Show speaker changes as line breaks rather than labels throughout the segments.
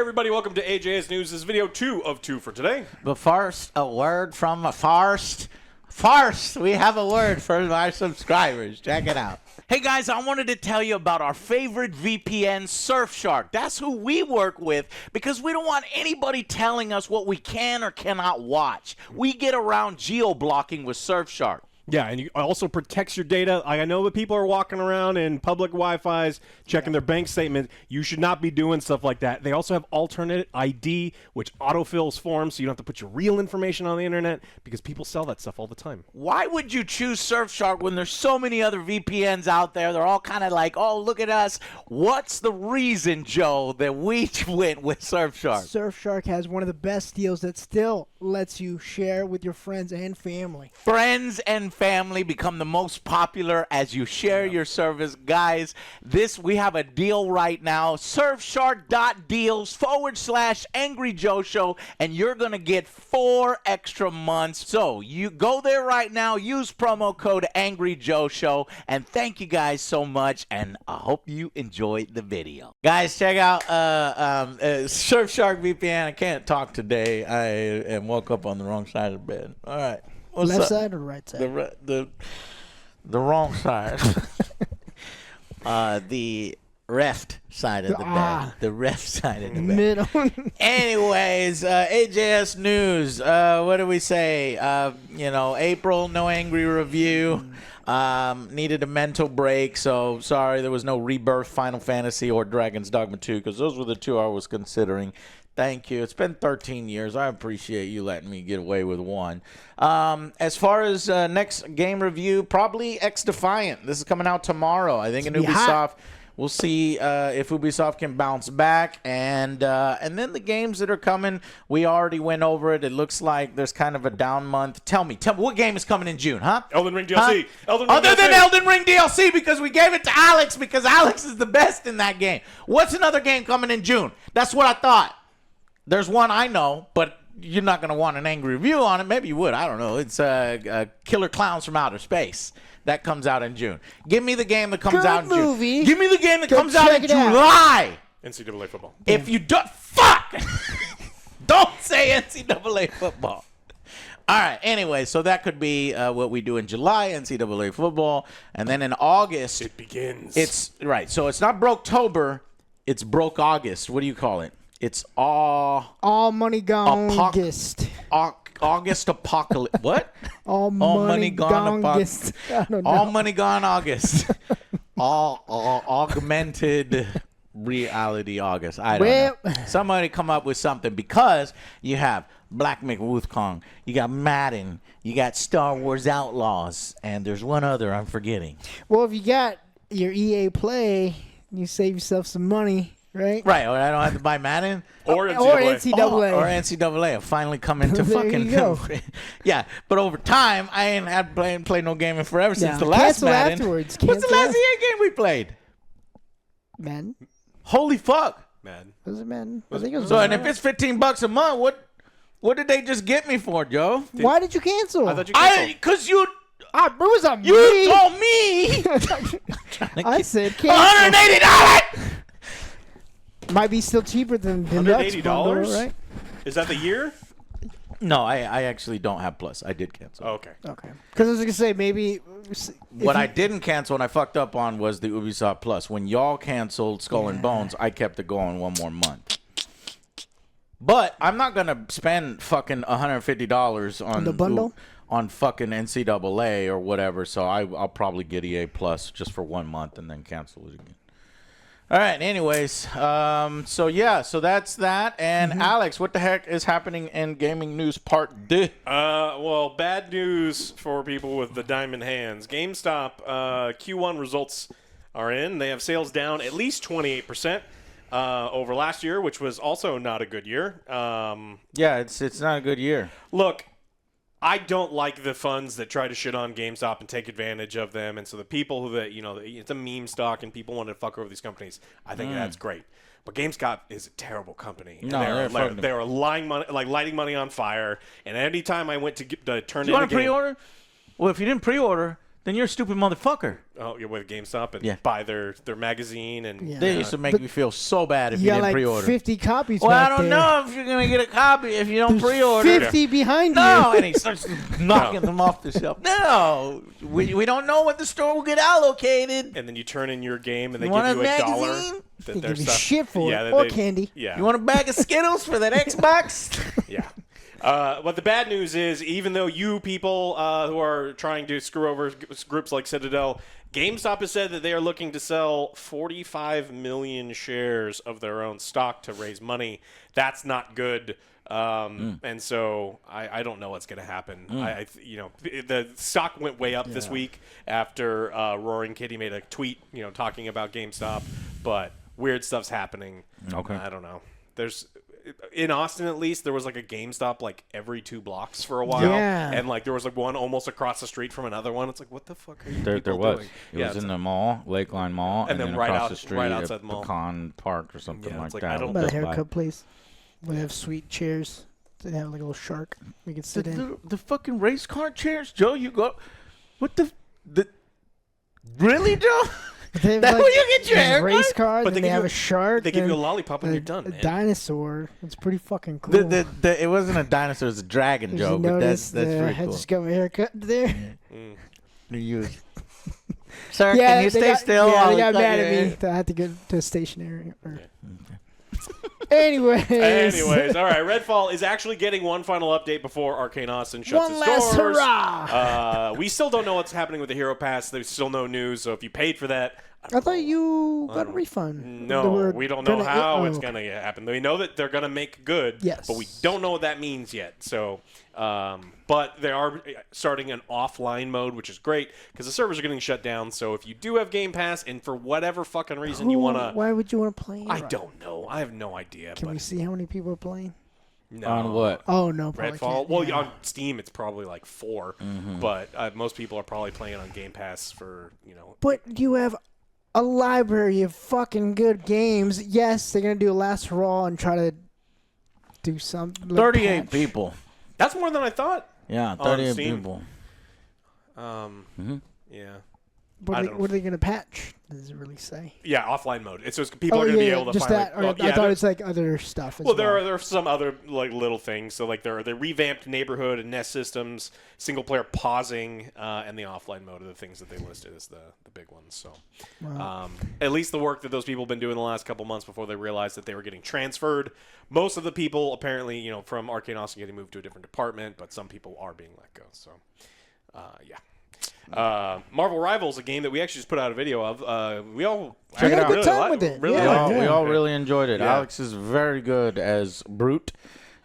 everybody, welcome to AJS News. This is video 2 of 2 for today.
But first, a word from a first. First, we have a word for our subscribers. Check it out. Hey guys, I wanted to tell you about our favorite VPN, Surfshark. That's who we work with because we don't want anybody telling us what we can or cannot watch. We get around geo-blocking with Surfshark.
Yeah, and it also protects your data. I know that people are walking around in public Wi-Fis, checking their bank statement. You should not be doing stuff like that. They also have alternate ID, which autofills forms, so you don't have to put your real information on the internet because people sell that stuff all the time.
Why would you choose Surfshark when there's so many other VPNs out there? They're all kind of like, oh, look at us. What's the reason, Joe, that we went with Surfshark?
Surfshark has one of the best deals that still lets you share with your friends and family.
Friends and family become the most popular as you share your service. Guys, we have a deal right now, surfshark.deals/Angry Joe Show, and you're going to get 4 extra months. So you go there right now, use promo code Angry Joe Show, and thank you guys so much, and I hope you enjoyed the video. Guys, check out Surfshark VPN. I can't talk today. I woke up on the wrong side of the bed. All right. What's
Left
up?
side or right side?
The wrong side. The left side of the bed. The left side of the bed.
Middle.
Anyways, AJS News. What do we say? April, no angry review. Needed a mental break, so sorry there was no Rebirth, Final Fantasy, or Dragon's Dogma 2, because those were the 2 I was considering. Thank you. It's been 13 years. I appreciate you letting me get away with 1. As far as next game review, probably X-Defiant. This is coming out tomorrow. I think in Ubisoft. We'll see if Ubisoft can bounce back. And then the games that are coming, we already went over it. It looks like there's kind of a down month. Tell me, what game is coming in June, huh?
Elden Ring DLC.
Huh? Other than Elden Ring DLC, because we gave it to Alex, because Alex is the best in that game. What's another game coming in June? That's what I thought. There's one I know, but you're not going to want an angry review on it. Maybe you would. I don't know. It's Killer Clowns from Outer Space. That comes out in June. Give me the game that comes out in June. Give me the game that comes out in July.
NCAA football.
If you don't, fuck! Don't say NCAA football. All right. Anyway, so that could be what we do in July, NCAA football. And then in August.
It begins.
It's right. So it's not Broketober. It's Broke August. What do you call it? It's all
money gone August.
August apocalypse. What?
All money gone
August. All money gone August. all augmented reality August. I don't know. Somebody come up with something, because you have Black McWoothkong, you got Madden, you got Star Wars Outlaws, and there's one other I'm forgetting.
Well, if you got your EA Play, you save yourself some money. Right,
or I don't have to buy Madden
or NCAA.
Or NCAA. I've finally come into fucking. Yeah, but over time, I ain't had played no game in forever since the last Madden.
Afterwards.
What's the last EA game we played?
Madden.
Holy fuck!
Madden. Was it Madden? I think it was.
So, and if it's $15 a month, what did they just get me for, Joe?
Why did you cancel?
I thought you canceled.
Because you.
It was on me.
You told me.
I said cancel.
$180.
Might be still cheaper than
$180,
right?
Is that the year?
No, I actually don't have Plus. I did cancel.
Oh, okay.
Because I was going to say, maybe...
What I didn't cancel and I fucked up on was the Ubisoft Plus. When y'all canceled Skull and Bones, I kept it going 1 more month. But I'm not going to spend fucking $150 on...
the bundle?
On fucking NCAA or whatever, so I'll probably get EA Plus just for 1 month and then cancel it again. All right, anyways, so that's that. And Alex, what the heck is happening in gaming news part 2?
Well, bad news for people with the diamond hands. GameStop Q1 results are in. They have sales down at least 28% over last year, which was also not a good year.
Yeah, it's not a good year.
Look, I don't like the funds that try to shit on GameStop and take advantage of them. And so the people who, it's a meme stock and people want to fuck over these companies. I think that's great. But GameStop is a terrible company.
No,
they're lighting money on fire. And anytime I went to turn in
you want to pre-order? Well, if you didn't pre-order, then you're a stupid motherfucker.
Oh, you're with GameStop and
Yeah.
buy their magazine and
Yeah.
They used to make me feel so bad if you
You got
didn't
like
pre-order.
50 copies
Well, I
back
don't
there.
know if you're gonna get a copy if you don't
There's
pre-order.
50 behind
No,
you.
and he starts knocking them off the shelf. No, we don't know what the store will get allocated.
and then you turn in your game and they
You
give
want
you
a
$1.
magazine?
That
They
their
give you
stuff-
shit for
yeah,
it,
that
or
they-
candy.
Yeah.
You want a bag of Skittles for that Xbox?
Yeah. But the bad news is, even though you people who are trying to screw over groups like Citadel, GameStop has said that they are looking to sell 45 million shares of their own stock to raise money. That's not good. And so I don't know what's going to happen. The stock went way up this week after Roaring Kitty made a tweet, talking about GameStop. But weird stuff's happening.
Okay.
I don't know. In Austin, at least, there was like a GameStop like every 2 blocks for a while.
Yeah.
And like there was like one almost across the street from another one. It's like, what the fuck are you
There
people
was.
doing?
It was in the mall, Lakeline Mall,
And then
then
right
across
out-
the street
right
at
outside the mall.
Pecan Park or something
Yeah,
like
it's like,
that.
I don't-
About a
Built by-
haircut place. They have sweet chairs. They have like a little shark we could sit in.
The fucking race car chairs, Joe. You go. What the really, Joe?
They have,
That's where you get your
there's a
haircut?
race car,
But
then
they
they
give
have
you-
a shark.
They give you a
then
lollipop when
a,
you're done,
a
man.
dinosaur. It's pretty fucking cool.
It wasn't a dinosaur. It was a dragon,
Did
Joe.
you
But
notice
that's
the-
pretty
I
cool.
just got my haircut there.
You. Sir,
Yeah,
can you
they
stay
got,
still?
Yeah,
while
they
we
got
cut
mad
your
at me.
hair?
That I had to go to stationary. Anyways.
Anyways, all right. Redfall is actually getting one final update before Arcane Austin shuts
One
its
last
doors.
hurrah!
We still don't know what's happening with the Hero Pass. There's still no news. So if you paid for that,
I thought you got a refund. They
No,
were
we don't know
gonna-
how it's
okay.
going to happen. We know that they're going to make good,
Yes.
but we don't know what that means yet. So, but they are starting an offline mode, which is great because the servers are getting shut down. So if you do have Game Pass and for whatever fucking reason you want to,
Why would you want to play?
I don't know. I have no idea.
Can
but
we see how many people are playing?
no.
On what?
Oh no, probably
Redfall.
can't.
Well,
Yeah.
on Steam it's probably like 4, but most people are probably playing on Game Pass for
But you have a library of fucking good games. Yes, they're gonna do a last hurrah and try to do some. like,
38
patch.
people.
That's more than I thought.
Yeah,
On
38
Steam.
people.
Yeah.
What
I
are, they,
don't-
what are they gonna patch? Does it really say?
Yeah, offline mode. It's just people are going to be able to
just
finally.
that. Or
well,
I
yeah,
thought
there-
it's like other stuff. As
well, there are some other like little things. So like they revamped neighborhood and nest systems, single player pausing, and the offline mode are the things that they listed as the big ones. So at least the work that those people have been doing the last couple months before they realized that they were getting transferred. Most of the people apparently, from Arcane Austin getting moved to a different department, but some people are being let go. So yeah. Marvel Rivals, a game that we actually just put out a video of. We all
Check it out.
Really
Good time
li-
with it.
Really
Yeah,
liked
We
it.
all really enjoyed it.
Yeah.
Alex is very good as Brute.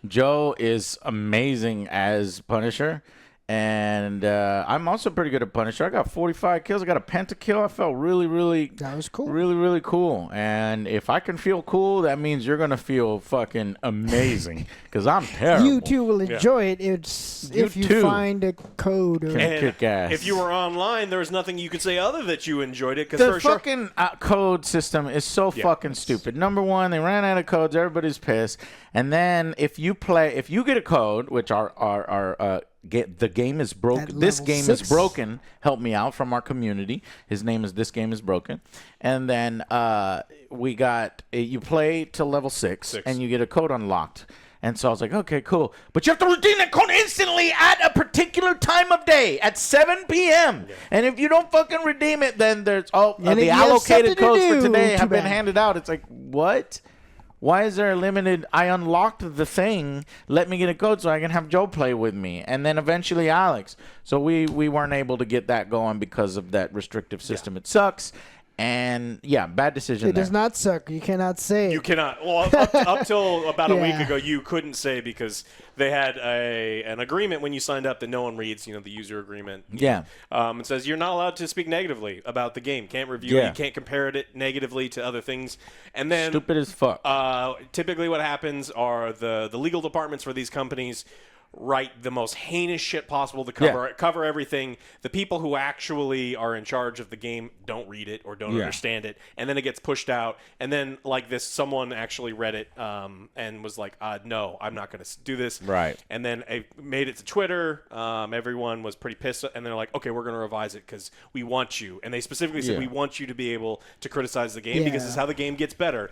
Joe is amazing as Punisher. And I'm also pretty good at Punisher. I got 45 kills. I got a pentakill. I felt really, really,
That was cool.
really, really cool. And if I can feel cool, that means you're going to feel fucking amazing. Because I'm terrible.
You too will enjoy it. It's
You
if you
too.
find a code. Or,
Can
And
kick ass.
if you were online, there was nothing you could say other that you enjoyed it.
The
Because
fucking code system is so fucking stupid. Number one, they ran out of codes. Everybody's pissed. And then if you get a code, which the game is broken.
At
This
level
game
6.
is broken. Help me out from our community. His name is This Game is Broken. And then we got you play to level 6 and you get a code unlocked. And so I was like, okay, cool. But you have to redeem that code instantly at a particular time of day at 7 p.m. Yeah. And if you don't fucking redeem it, then there's
And if
the
you have
allocated
something to
codes for
do,
today
too
have been
bad.
handed out. It's like, what? Why is there a limited? I unlocked the thing. Let me get a code so I can have Joe play with me, and then eventually Alex. So we weren't able to get that going because of that restrictive system. It sucks, and yeah, bad decision.
it does not suck. You cannot say.
You cannot. Well, up till about a week
Yeah.
ago, you couldn't say because they had an agreement when you signed up that no one reads. The user agreement.
Yeah.
It says you're not allowed to speak negatively about the game. Can't review it.
Yeah.
You can't compare it negatively to other things. And then
Stupid as fuck.
typically, what happens are the legal departments for these companies write the most heinous shit possible to cover everything. The people who actually are in charge of the game don't read it or don't understand it, and then it gets pushed out. And then like this, someone actually read it and was like, "No, I'm not going to do this."
Right.
And then I made it to Twitter. Everyone was pretty pissed, and they're like, "Okay, we're going to revise it because we want you." And they specifically said, "We want you to be able to criticize the game because it's how the game gets better,"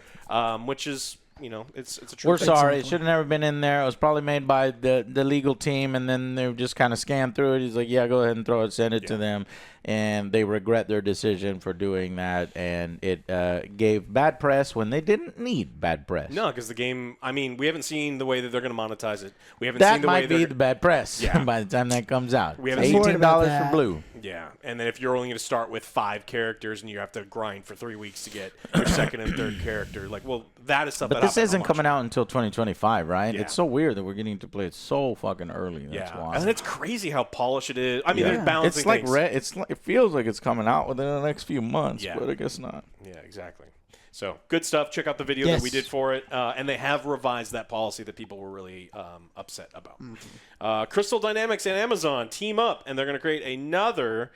which is. It's a true
We're
thing.
sorry. It should have never been in there. It was probably made by the legal team, and then they just kind of scanned through it. He's like, yeah, go ahead and throw it, send it to them. And they regret their decision for doing that. And it gave bad press when they didn't need bad press.
No, because the game, I mean, we haven't seen the way that they're going to monetize it. We haven't
that
seen the way
might be the bad press by the time that comes out.
We
It's
haven't seen
$18 for blue.
Yeah, and then if you're only going to start with 5 characters and you have to grind for 3 weeks to get your second and third character, like, well, that is something.
But this isn't coming out until 2025, right?
Yeah.
It's so weird that we're getting to play it so fucking early. That's why.
And it's crazy how polished it is. I mean, there's balancing
it's like
things.
it feels like it's coming out within the next few months, but I guess not.
Yeah, exactly. So good stuff. Check out the video that we did for it, and they have revised that policy that people were really upset about. Crystal Dynamics and Amazon team up, and they're going to create another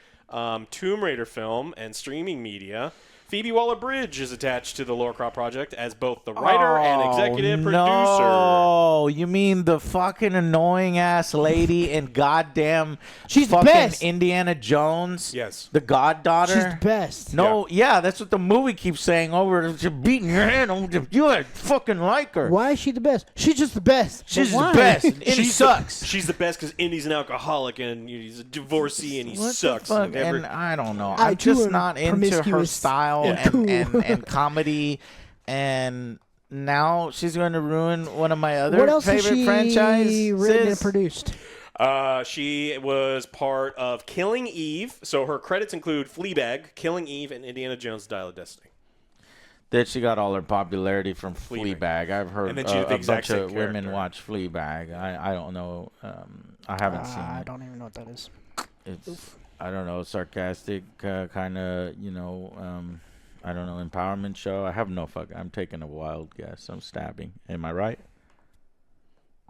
Tomb Raider film and streaming media. Phoebe Waller-Bridge is attached to the Lorecroft project as both the writer and executive producer.
No, you mean the fucking annoying ass lady in goddamn
She's the
fucking
best.
Indiana Jones?
Yes.
The goddaughter?
She's the best.
No, that's what the movie keeps saying over. She's beating your head on. You fucking like her.
Why is she the best? She's just the best.
She's
But why?
the best. And Indy sucks.
She's the best because Indy's an alcoholic and he's a divorcee and he
What
sucks.
the fuck?
And
And I don't know.
I
I'm
too
just
am
not into her
promiscuous
style
and cool.
and comedy. And now she's going to ruin one of my other
What else has
favorite
she
franchises.
written and produced?
She was part of Killing Eve. So her credits include Fleabag, Killing Eve, and Indiana Jones: Dial of Destiny.
That she got all her popularity from Fleabag. I've heard
And then she did the
a
exact
bunch
same
of women
character.
watch Fleabag. I don't know. I haven't seen
I
it.
don't even know what that is.
It's I don't know, sarcastic kind of, I don't know, empowerment show. I have no fuck. I'm taking a wild guess. I'm stabbing. Am I right?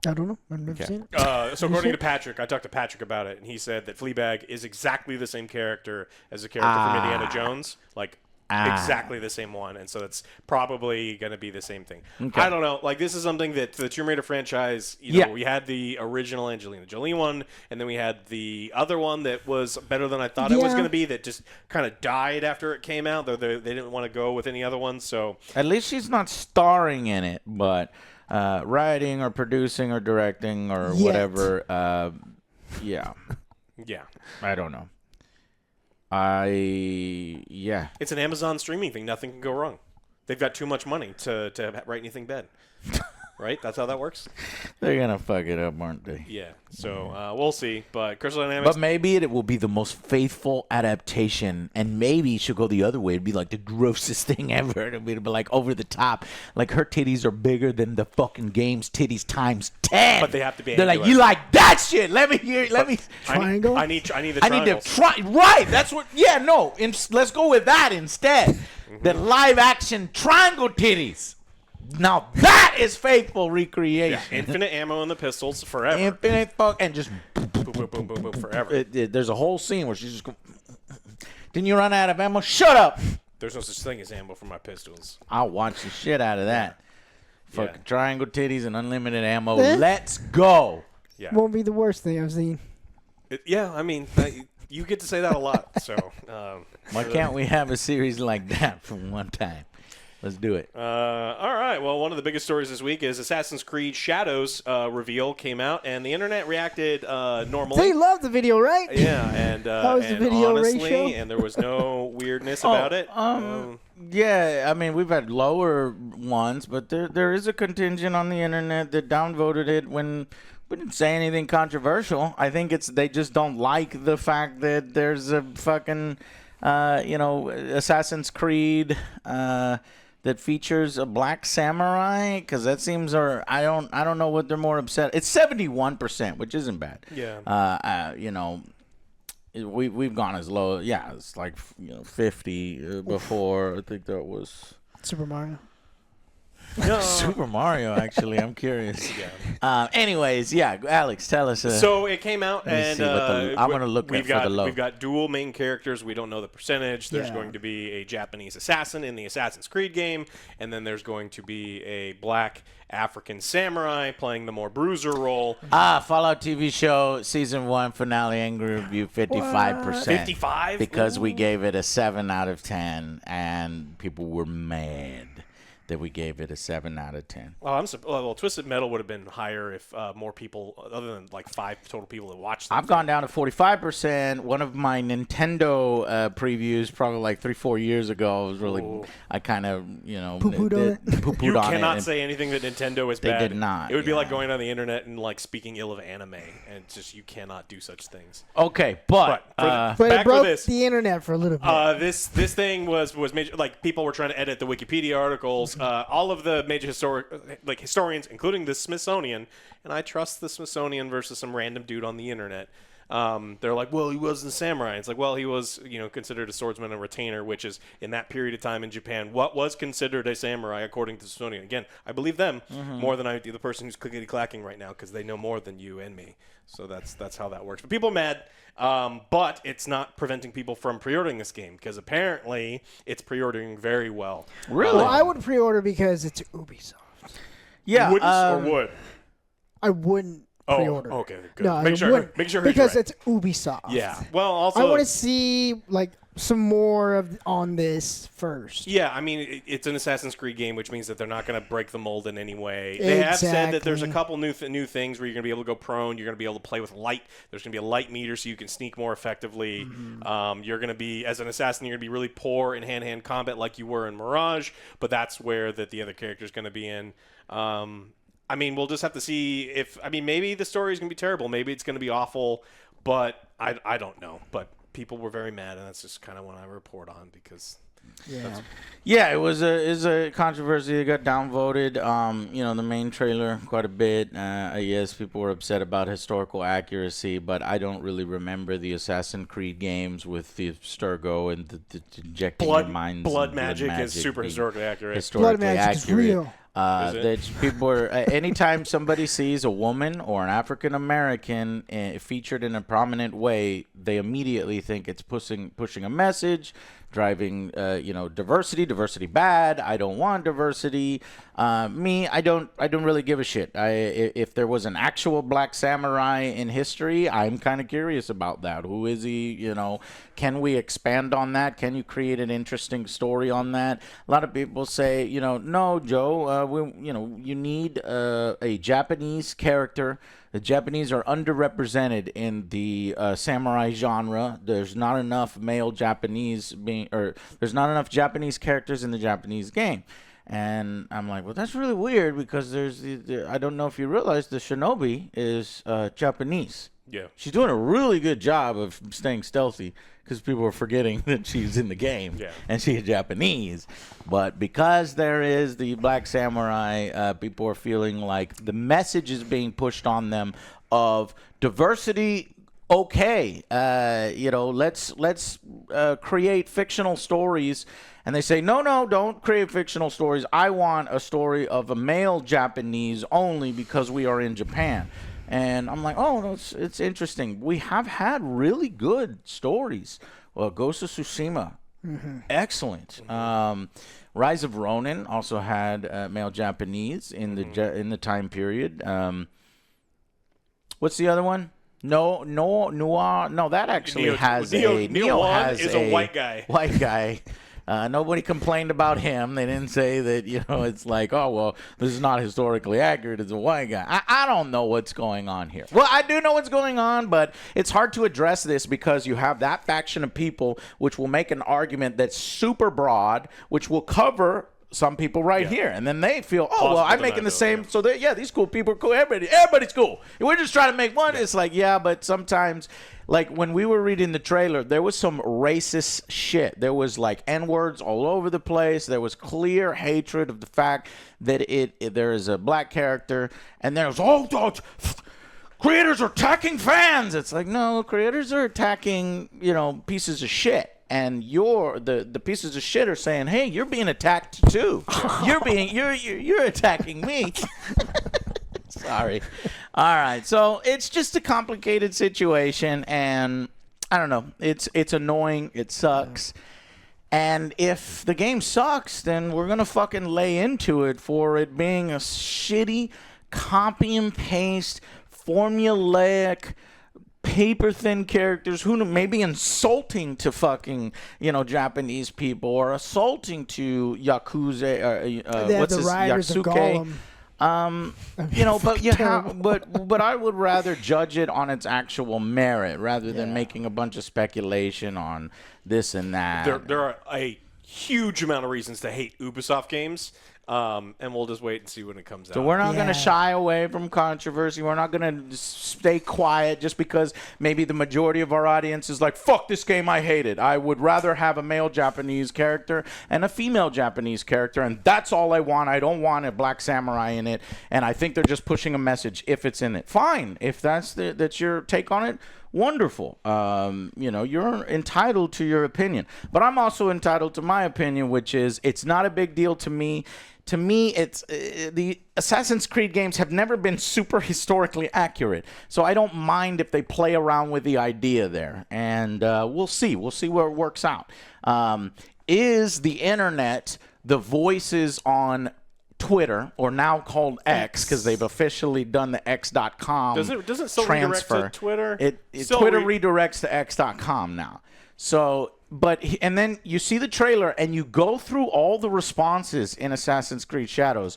I don't know. I've never
Okay.
seen it.
So according to Patrick, I talked to Patrick about it, and he said that Fleabag is exactly the same character as the character from Indiana Jones, like exactly the same one, and so it's probably going to be the same thing.
Okay.
I don't know. Like, this is something that the Tomb Raider franchise, we had the original Angelina Jolie one, and then we had the other one that was better than I thought it was going to be, that just kind of died after it came out, though they didn't want to go with any other ones. So
At least she's not starring in it, but writing or producing or directing or whatever. Yeah. I don't know.
It's an Amazon streaming thing. Nothing can go wrong. They've got too much money to write anything bad. Right? That's how that works?
They're going to fuck it up, aren't they?
Yeah. So we'll see. But Crystal Dynamics...
But maybe it will be the most faithful adaptation, and maybe she'll go the other way. It'd be like the grossest thing ever. It'll be like over the top. Like her titties are bigger than the fucking game's titties times 10.
But they have to be
They're like,
angular.
you like that shit? Let me hear. Let me.
Triangle?
I need the
I need to
triangles.
try. Right. That's what. Yeah. No. Let's go with that instead. The live action triangle titties. Now that is faithful recreation.
Yeah, infinite ammo in the pistols forever.
Infinite fuck and just
boom, boom, boom, boom, boom, forever.
there's a whole scene where she's just go, didn't you run out of ammo? Shut up.
There's no such thing as ammo for my pistols.
I'll watch the shit out of that. Fucking
Yeah.
triangle titties and unlimited ammo. Let's go.
Yeah.
Won't be the worst thing I've seen.
I mean, you get to say that a lot. So
Why can't we have a series like that for one time? Let's do it.
all right. Well, one of the biggest stories this week is Assassin's Creed Shadows reveal came out, and the internet reacted normally.
They love the video, right?
Yeah, and
was the
and
video
honestly,
ratio?
and there was no weirdness about it.
Yeah, I mean, we've had lower ones, but there is a contingent on the internet that downvoted it when we didn't say anything controversial. I think they just don't like the fact that there's a fucking, Assassin's Creed that features a black samurai, because that seems, or I don't know what they're more upset. It's 71%, which isn't bad.
Yeah.
We've gone as low. Yeah, it's like 50 before. I think that was
Super Mario.
Super Mario, actually. I'm curious. Anyways, yeah, Alex, tell us.
So it came out, and
I'm going to look
we've
for
got,
the low.
We've got dual main characters. We don't know the percentage. There's
Yeah.
going to be a Japanese assassin in the Assassin's Creed game, and then there's going to be a black African samurai playing the more bruiser role.
Fallout TV show, season 1, finale, angry review, 55%.
55?
Because we gave it a 7 out of 10, and people were mad that we gave it a 7 out of 10.
Well, Twisted Metal would have been higher if more people, other than like 5 total people that watched them.
I've gone down to 45%. One of my Nintendo previews, probably like 3-4 years ago, was really, I kind of,
Poo-pooed on it.
Poo-pooed
You
on
cannot
it.
say anything that Nintendo is
They
bad.
did not,
It would be like
yeah.
going on the internet and like speaking ill of anime, and it's just you cannot do such things.
Okay, but
But
Back
it
for
broke
this.
the internet for a little bit.
This thing was major. Like people were trying to edit the Wikipedia articles. All of the major historians, including the Smithsonian, and I trust the Smithsonian versus some random dude on the internet. They're like, well, he wasn't a samurai. It's like, well, he was, considered a swordsman and retainer, which is in that period of time in Japan, what was considered a samurai according to the Smithsonian. Again, I believe them more than I do the person who's clickety clacking right now because they know more than you and me. So that's how that works. But people are mad. But it's not preventing people from pre-ordering this game because apparently it's pre-ordering very well.
really?
Well, I would pre-order because it's Ubisoft.
Yeah.
Wouldn't or would?
I wouldn't pre-order.
Okay, good.
No,
Make
I
sure
wouldn't,
he's
because
right.
it's Ubisoft.
Yeah. Well, also
I want to see some more on this first.
Yeah, I mean, it's an Assassin's Creed game, which means that they're not going to break the mold in any way. They have said that there's a couple new things where you're going to be able to go prone. You're going to be able to play with light. There's going to be a light meter so you can sneak more effectively. You're going to be, as an assassin, you're going to be really poor in hand-to-hand combat like you were in Mirage, but that's where the other character's going to be in. I mean, we'll just have to see if – I mean, maybe the story is going to be terrible. Maybe it's going to be awful, but I don't know. But people were very mad, and that's just kind of what I report on because
Yeah, it was a controversy. It got downvoted. The main trailer quite a bit. Yes, people were upset about historical accuracy, but I don't really remember the Assassin's Creed games with the Sturgo and the injecting your minds.
blood magic is super historically accurate.
Historically
Blood magic is
accurate.
real.
That people are anytime somebody sees a woman or an African American featured in a prominent way, they immediately think it's pushing a message, driving diversity bad. I don't want diversity. I don't really give a shit. If there was an actual black samurai in history, I'm kind of curious about that. Who is he? Can we expand on that? Can you create an interesting story on that? A lot of people say, no, Joe, you need a Japanese character. The Japanese are underrepresented in the samurai genre. There's not enough male Japanese there's not enough Japanese characters in the Japanese game. And I'm like, well, that's really weird because I don't know if you realize the Shinobi is Japanese.
Yeah.
She's doing a really good job of staying stealthy because people are forgetting that she's in the game and she's Japanese. But because there is the black samurai, people are feeling like the message is being pushed on them of diversity. Okay, let's create fictional stories. And they say, no, don't create fictional stories. I want a story of a male Japanese only because we are in Japan. And I'm like, oh, it's interesting. We have had really good stories. Well, Ghost of Tsushima, excellent. Rise of Ronin also had male Japanese in the time period. What's the other one? No, Noir. No, that actually has Neo has
a white guy.
White guy. Nobody complained about him. They didn't say that, it's like, oh, well, this is not historically accurate. It's a white guy. I don't know what's going on here. Well, I do know what's going on, but it's hard to address this because you have that faction of people which will make an argument that's super broad, which will cover some people here. And then they feel, oh, well, I'm making the same. So, these cool people are cool. Everybody's cool. We're just trying to make one. It's like, but sometimes, like when we were reading the trailer, there was some racist shit. There was like N-words all over the place. There was clear hatred of the fact that there is a black character. And there's, creators are attacking fans. It's like, no, creators are attacking, pieces of shit. and the pieces of shit are saying, hey, you're being attacked too. You're attacking me. Sorry. All right. So it's just a complicated situation, and I don't know. It's annoying. It sucks. And if the game sucks, then we're gonna fucking lay into it for it being a shitty copy and paste, formulaic, paper thin characters who may be insulting to fucking Japanese people, or assaulting to Yakuza, what's this, Yatsuke. But I would rather judge it on its actual merit rather than making a bunch of speculation on this and that.
There are a huge amount of reasons to hate Ubisoft games. And we'll just wait and see when it comes out.
So we're not going to shy away from controversy. We're not going to stay quiet just because maybe the majority of our audience is like, fuck this game, I hate it. I would rather have a male Japanese character and a female Japanese character, and that's all I want. I don't want a black samurai in it, and I think they're just pushing a message if it's in it. Fine. If that's your take on it, wonderful. You're entitled to your opinion. But I'm also entitled to my opinion, which is it's not a big deal to me. To me, it's the Assassin's Creed games have never been super historically accurate. So I don't mind if they play around with the idea there. And we'll see. We'll see where it works out. Is the internet, the voices on Twitter, or now called X, because they've officially done the X.com
doesn't still
transfer.
Redirect to Twitter?
Twitter redirects to X.com now. So, and then you see the trailer and you go through all the responses in Assassin's Creed Shadows,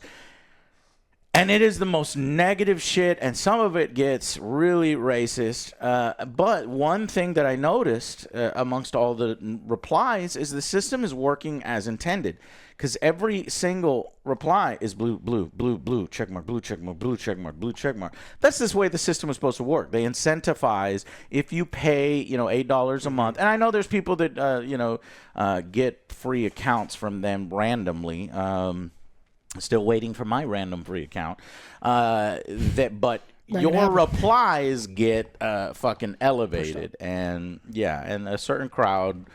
and it is the most negative shit, and some of it gets really racist. But one thing that I noticed amongst all the replies is the system is working as intended. Because every single reply is blue, blue, blue, blue, check mark, blue, check mark, blue, check mark, blue, check mark. That's this way the system is supposed to work. They incentivize if you pay, $8 a month. And I know there's people that, get free accounts from them randomly. Still waiting for my random free account. But your replies get fucking elevated. And a certain crowd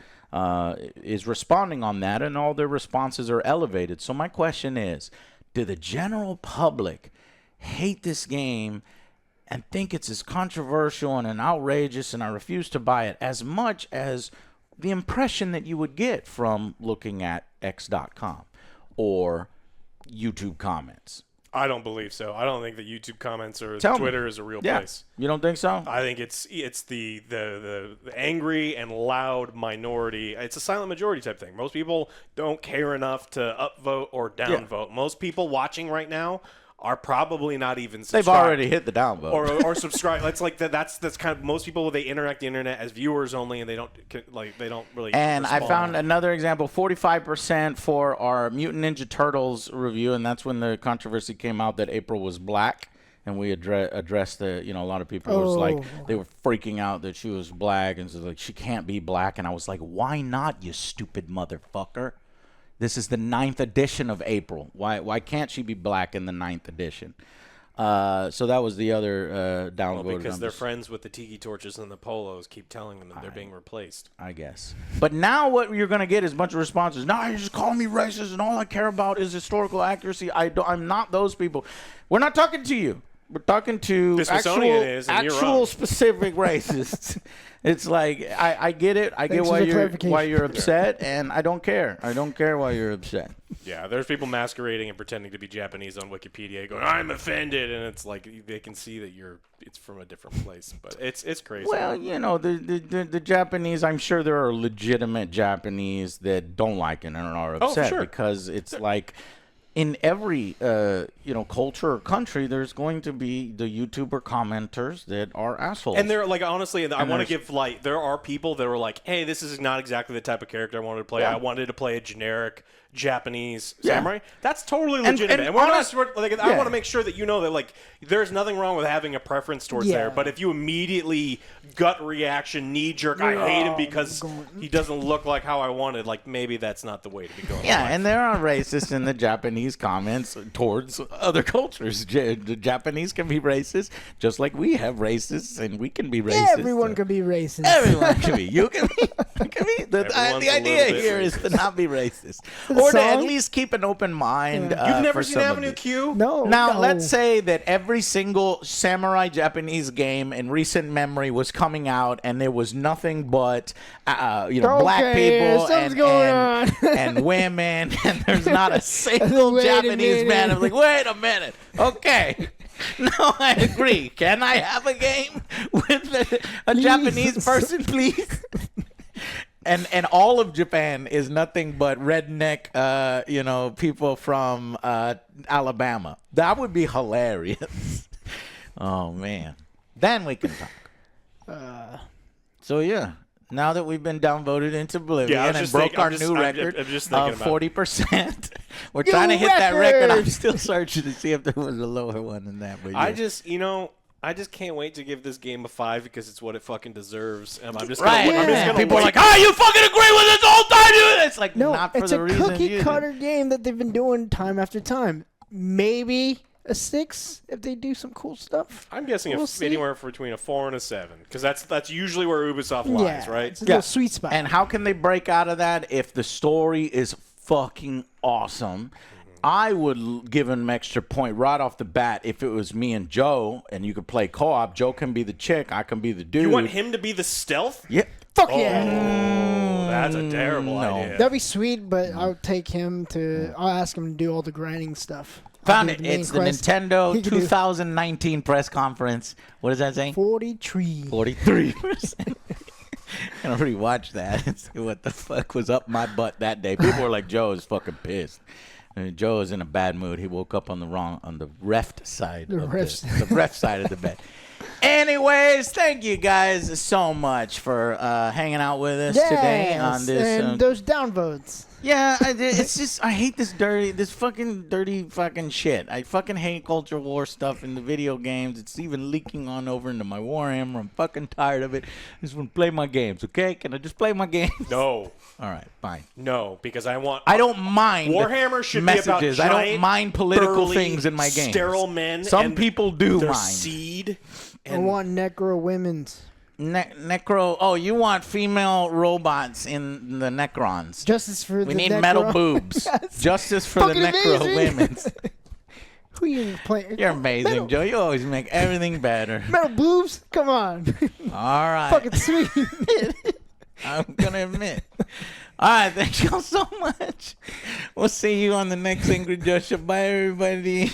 is responding on that, and all their responses are elevated. So my question is, do the general public hate this game and think it's as controversial and outrageous, and I refuse to buy it, as much as the impression that you would get from looking at X.com or YouTube comments?
I don't believe so. I don't think that YouTube comments or Twitter is a real place.
You don't think so?
I think it's the angry and loud minority. It's a silent majority type thing. Most people don't care enough to upvote or downvote. Most people watching right now are probably not even subscribed.
They've already hit the downvote.
Or subscribe. That's kind of, most people, they interact the internet as viewers only, and they don't really
And
respond.
I found another example, 45% for our Mutant Ninja Turtles review, and that's when the controversy came out that April was black. And we addressed a lot of people was like, they were freaking out that she was black, and so like, she can't be black. And I was like, why not, you stupid motherfucker? This is the 9th edition of April. Why can't she be black in the 9th edition? So that was the other downvote.
Well, because they're friends with the tiki torches and the polos keep telling them that they're being replaced.
I guess. But now what you're going to get is a bunch of responses. No, you're just calling me racist, and all I care about is historical accuracy. I'm not those people. We're not talking to you. We're talking to actual specific racists. It's like, I get it. I get why you're upset, and I don't care. I don't care why you're upset.
Yeah, there's people masquerading and pretending to be Japanese on Wikipedia going, I'm offended, and it's like they can see that it's from a different place. But it's crazy.
Well, the Japanese, I'm sure there are legitimate Japanese that don't like it and are upset because it's like, in every culture or country, there's going to be the YouTuber commenters that are assholes.
And they're like, honestly, I want to give there are people that are like, hey, this is not exactly the type of character I wanted to play. I wanted to play a generic Japanese
Yeah.
samurai. That's totally
And-
legitimate.
and
we're
honest-
not. I
yeah.
want to make sure that you know that like there's nothing wrong with having a preference towards
Yeah.
there. But if you immediately gut reaction, knee jerk, I hate him because he doesn't look like how I wanted. Like maybe that's not the way to be going.
Yeah, and there are racists in the Japanese comments towards other cultures. The Japanese can be racist, just like we have racists, and we can be racist.
Everyone could be racist.
Everyone can be. You can be. You can be. The
Everyone's a
idea
little bit
here is to
racist.
not be racist, or to at
song?
least keep an open mind.
You've never
for
seen
some of
Avenue
these.
Q?
No.
Now,
no.
let's say that every single samurai Japanese game in recent memory was coming out, and there was nothing but, black
Okay,
people
something's going on.
and women, and there's not a single
Wait a
Japanese man.
minute.
I'm like, wait a minute. Okay. No, I agree. Can I have a game with a Japanese person, please? And all of Japan is nothing but redneck, people from Alabama. That would be hilarious. Oh man, then we can talk. So yeah, now that we've been downvoted into oblivion
Yeah, I was
and
just
broke
thinking-
our
I'm just-
new
I'm-
record
I'm just thinking
of
about it.
40%, we're
New
trying to hit that record. I'm
record!
still searching to see if there was a lower one than that. But
I
yeah.
just can't wait to give this game a 5 because it's what it fucking deserves. And I'm just
Right.
gonna, I'm just
Yeah.
gonna
People are
wait.
like, "Oh, you fucking agree with this the whole time?" It's like
No,
not for
it's
the
a
reason
cookie
you
cutter game that they've been doing time after time. Maybe a 6 if they do some cool stuff.
I'm guessing
We'll see.
anywhere between a 4 and a 7 because that's usually where Ubisoft lies,
Yeah,
right?
It's a
Yeah.
little sweet spot.
And how can they break out of that if the story is fucking awesome? I would give him an extra point right off the bat if it was me and Joe, and you could play co-op. Joe can be the chick, I can be the dude.
You want him to be the stealth?
Yeah.
Fuck
Oh,
yeah.
that's a terrible
No.
idea.
That'd be sweet, but I'll take him to. I'll ask him to do all the grinding stuff. I'll
Found
do
it.
the main
It's the
quest.
Nintendo
He can do
2019 press conference. What does that say?
43.
43%. I'm gonna rewatch that and see what the fuck was up my butt that day. People were like, "Joe is fucking pissed." Joe is in a bad mood. He woke up on the left side
The
of
ref-
the left side of the bed. Anyways, thank you guys so much for hanging out with us today on this.
and those downvotes.
Yeah, it's just I hate this fucking dirty fucking shit. I fucking hate culture war stuff in the video games. It's even leaking on over into my Warhammer. I'm fucking tired of it. I just want to play my games, okay? Can I just play my games?
No,
All right, fine.
no, because I
don't mind
Warhammer should
messages.
be about
I don't
giant,
mind political
burly,
things in my games.
sterile men.
Some
and
people do
their
mind.
seed.
I want necro women's.
Necro. Oh, you want female robots in the Necrons?
Justice for
We
the
need
necro.
metal boobs.
Yes.
Justice for
Fucking
the necro
amazing.
women's.
Who you playing?
You're amazing,
metal,
Joe. You always make everything better.
Metal boobs? Come on.
All right.
Fucking sweet.
I'm going to admit. All right. Thank y'all so much. We'll see you on the next Angry Joe Show. Bye, everybody.